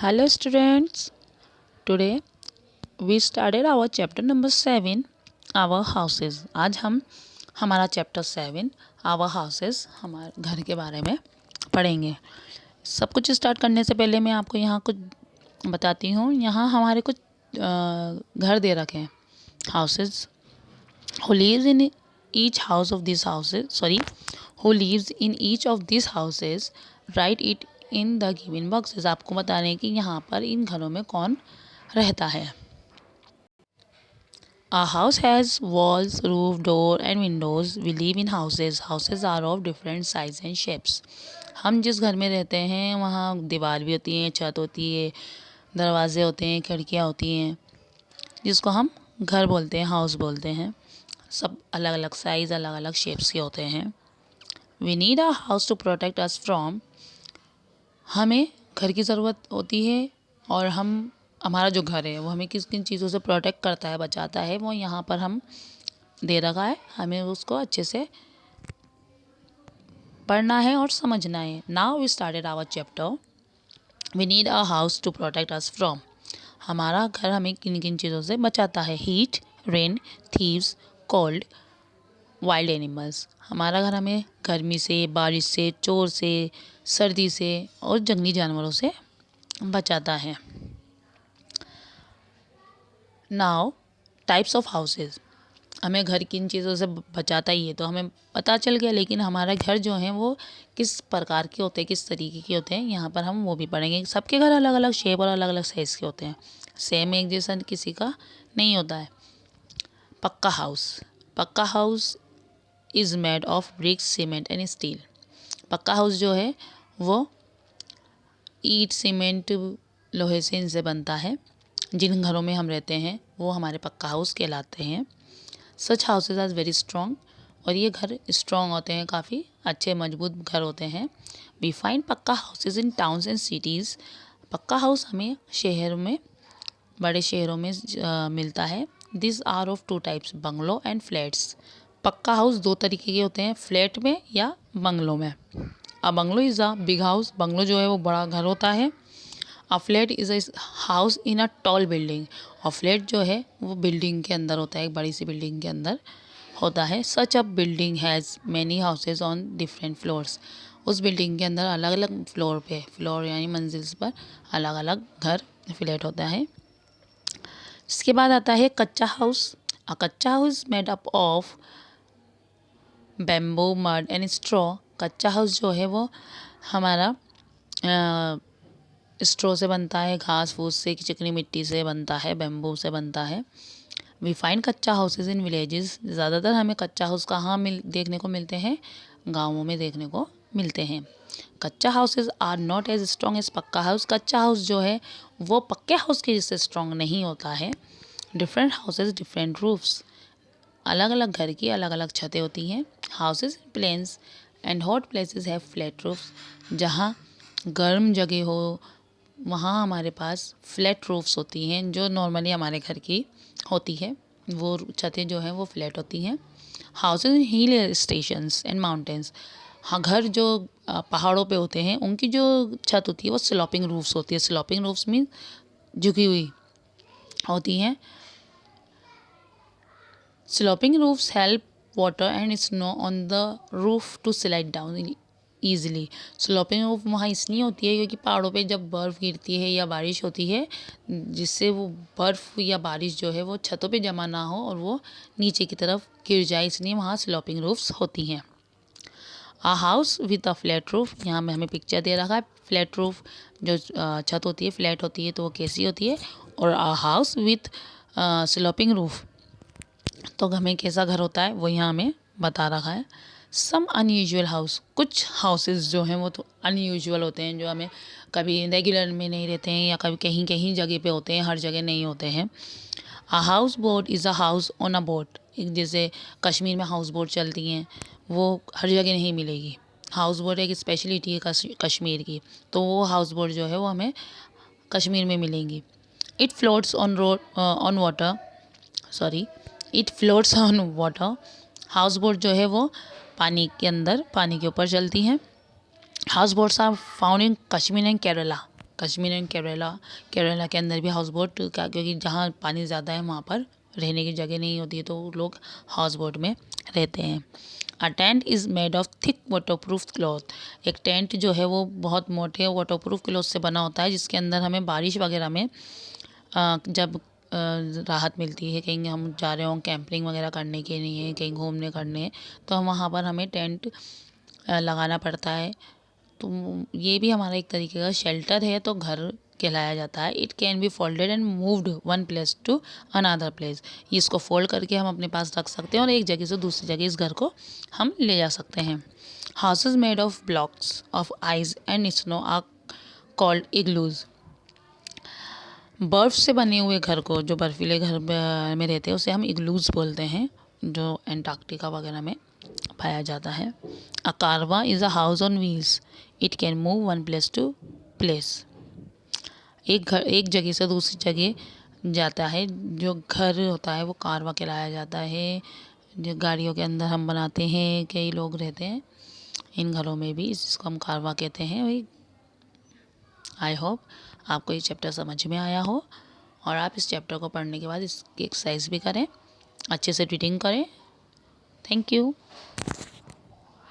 Hello students, today we started our chapter number 7 our houses. आज हम हमारा chapter 7 our houses हमारे घर के बारे में पढ़ेंगे। सब कुछ स्टार्ट करने से पहले मैं आपको यहाँ कुछ बताती हूँ। यहाँ हमारे कुछ घर दे रखे हैं houses. Who lives in each house of these houses who lives in each of these houses write it in the given boxes. आपको बता रहे हैं कि यहाँ पर इन घरों में कौन रहता है। A house has walls, roof, door and windows. We live in houses. Houses are of different size and shapes. हम जिस घर में रहते हैं वहाँ दीवार भी होती है, छत होती है, दरवाजे होते हैं, खिड़कियाँ होती हैं, जिसको हम घर बोलते हैं, हाउस बोलते हैं। सब अलग अलग साइज़, अलग अलग शेप्स के होते हैं। We need a house to protect us from, हमें घर की ज़रूरत होती है और हमारा जो घर है वो हमें किस किन चीज़ों से प्रोटेक्ट करता है, बचाता है, वो यहाँ पर हम दे रखा है। हमें उसको अच्छे से पढ़ना है और समझना है। Now we started our chapter. We need a house to protect us from, हमारा घर हमें किन किन चीज़ों से बचाता है। Heat, rain, thieves, cold, wild animals, हमारा घर हमें गर्मी से, बारिश से, चोर से, सर्दी से और जंगली जानवरों से बचाता है। नाउ टाइप्स ऑफ हाउसेस, हमें घर किन चीज़ों से बचाता ही है तो हमें पता चल गया, लेकिन हमारा घर जो है वो किस प्रकार के होते हैं, किस तरीके के होते हैं, यहाँ पर हम वो भी पढ़ेंगे। सबके घर अलग अलग शेप और अलग अलग साइज़ के होते हैं, सेम एक जैसा किसी का नहीं होता है। पक्का हाउस, पक्का house is made of BRICS, cement and steel. पक्का हाउस जो है वो ईट, सीमेंट, लोहे से इनसे बनता है। जिन घरों में हम रहते हैं वो हमारे पक्का हाउस कहलाते हैं। सच हाउसेज आर वेरी स्ट्रॉन्ग, और ये घर स्ट्रॉन्ग होते हैं, काफ़ी अच्छे मजबूत घर होते हैं। We find pucca houses in towns and cities, pucca house हमें शहर में, बड़े शहरों में मिलता है। This are of two types, bungalow and flats. Pucca house दो तरीके के होते हैं, फ्लैट में या बंगलो में। A bungalow is a big house, bungalow जो है वो बड़ा घर होता है। A flat is a house in a tall building, और फ्लैट जो है वो बिल्डिंग के अंदर होता है, एक बड़ी सी बिल्डिंग के अंदर होता है। Such a building has many houses on different floors, उस बिल्डिंग के अंदर अलग अलग फ्लोर पे, फ्लोर यानी मंजिल्स पर अलग अलग घर, फ्लैट होता है। इसके बाद आता है कच्चा हाउस। अ कच्चा house made up of bamboo, mud and straw. कच्चा हाउस जो है वो हमारा स्ट्रॉ से बनता है, घास फूस से, चिकनी मिट्टी से बनता है, बैम्बू से बनता है। वी फाइंड कच्चा हाउसेज इन विलेजेस, ज़्यादातर हमें कच्चा हाउस कहाँ देखने को मिलते हैं, गाँवों में देखने को मिलते हैं। Kutcha houses are not as strong as pucca house, kutcha house जो है वो पक्के हाउस के जैसे स्ट्रॉन्ग नहीं होता है। डिफरेंट हाउसेज डिफरेंट रूफ्स, अलग अलग घर की अलग अलग छतें होती हैं। Houses in plains and hot places have flat roofs, जहाँ गर्म जगह हो वहाँ हमारे पास फ्लैट रूफ्स होती हैं, जो नॉर्मली हमारे घर की होती है, वो छतें जो हैं वो फ्लैट होती हैं। Houses in hill stations and mountains, हाँ घर जो पहाड़ों पे होते हैं उनकी जो छत होती है वो स्लोपिंग रूफ्स होती है। स्लोपिंग रूफ्स मीन झुकी हुई होती हैं। Sloping roofs help water and snow on the roof to slide down easily. Sloping roof वहाँ इसलिए होती है क्योंकि पहाड़ों पे जब बर्फ़ गिरती है या बारिश होती है, जिससे वो बर्फ़ या बारिश जो है वो छतों पे जमा ना हो और वो नीचे की तरफ गिर जाए, इसलिए वहाँ स्लोपिंग रूफ्स होती हैं। A house with a flat roof, यहाँ में हमें पिक्चर दे रखा है। फ्लैट रूफ जो छत होती है फ्लैट होती है तो वो कैसी होती है, और आ हाउस विथ स्लोपिंग रूफ तो हमें कैसा घर होता है वो यहाँ हमें बता रखा है। सम अनयूजुअल हाउस, कुछ हाउसेस जो हैं वो तो अनयूजुअल होते हैं, जो हमें कभी रेगुलर में नहीं रहते हैं या कभी कहीं कहीं जगह पे होते हैं, हर जगह नहीं होते हैं। A house boat is a house on a boat, एक जैसे कश्मीर में हाउस बोट चलती हैं, वो हर जगह नहीं मिलेगी। हाउस बोट एक स्पेशलिटी है कश्मीर की, तो वो हाउस बोट जो है वो हमें कश्मीर में मिलेंगी। It floats on road on water, sorry it floats on water, house boat जो है वो पानी के अंदर, पानी के ऊपर चलती हैं। House boats are found in Kashmir and Kerala, Kashmir and Kerala के अंदर भी हाउस बोट का, क्योंकि जहाँ पानी ज़्यादा है वहाँ पर रहने की जगह नहीं होती है तो लोग हाउस बोट में रहते हैं। A tent is made of thick waterproof cloth. एक टेंट जो है वो बहुत मोटे वाटरप्रूफ क्लॉथ से बना होता है, जिसके अंदर हमें बारिश वगैरह में जब राहत मिलती है, कहीं हम जा रहे हों कैंपिंग वगैरह करने के लिए, कहीं घूमने करने, तो हम वहाँ पर हमें टेंट लगाना पड़ता है। तो ये भी हमारा एक तरीके का शेल्टर है, तो घर कहलाया जाता है। It can be folded and moved one place to another place. इसको फोल्ड करके हम अपने पास रख सकते हैं और एक जगह से दूसरी जगह इस घर को हम ले जा सकते हैं। Houses made of blocks of ice and snow are called igloos. बर्फ से बने हुए घर को, जो बर्फीले घर में रहते हैं, उसे हम इग्लूज बोलते हैं, जो एंटार्क्टिका वगैरह में पाया जाता है। A caravan is a house on wheels. It can move one place to place. एक जगह से दूसरी जगह जाता है। जो घर होता है वो कारवा कहलाया जाता है। जो गाड़ियों के अंदर हम बनाते हैं, कई लोग रहते हैं इन घरों में भी, इसको हम कारवा कहते हैं। वही, आई होप आपको ये चैप्टर समझ में आया हो और आप इस चैप्टर को पढ़ने के बाद इसकी एक्सरसाइज भी करें, अच्छे से रीडिंग करें। Thank you.